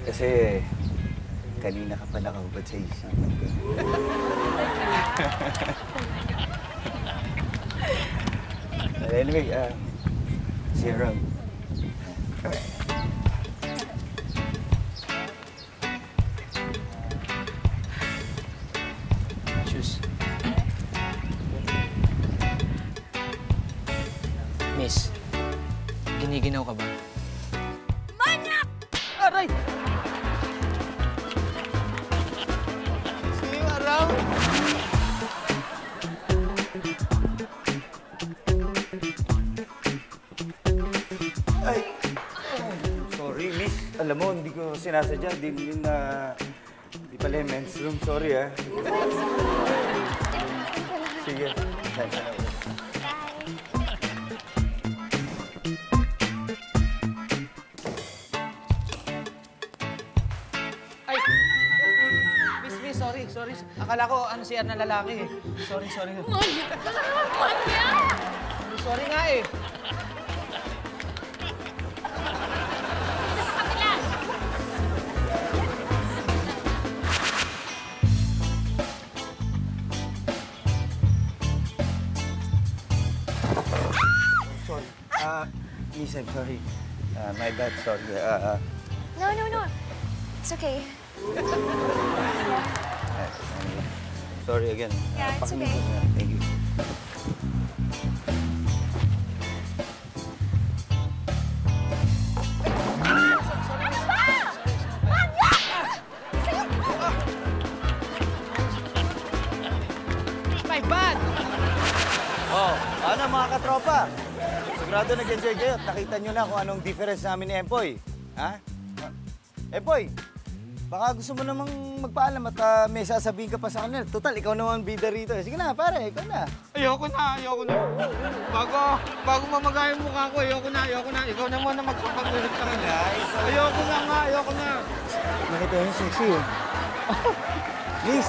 Kasi kanina ka pa nakahubad sa isipan ko. Anyway, see you around. Shoes. Miss, giniginaw ka ba? Manyak! Aray! See you around. Ay! Sorry, miss. Alam mo, hindi ko sinasadya. Di pala yung men's room. Sorry, ah. Sige. Thanks. Ay! Miss, sorry. Akala ko ano CR na lalaki eh. Sorry. Manyak! Manyak! Sorry nga eh. Sorry. Miss, I'm sorry. My bad, sorry. No. It's okay. Sorry again. Yeah, it's okay. Thank you. My bad! Oh, ano mga katropa? Sigurado nag-enjoy kayo at nakita nyo na kung anong difference namin ni Empoy. Ha? Empoy, baka gusto mo namang magpaalam at may sasabihin ka pa sa kanila. Total, ikaw naman bida rito. Sige na, pare, ikaw na. Ayoko na. Bago mamagay yung mukha ko, ayoko na. Ikaw naman na magpapag-ulit ka rin. Ayoko na. Nakita yun, sexy eh. Miss,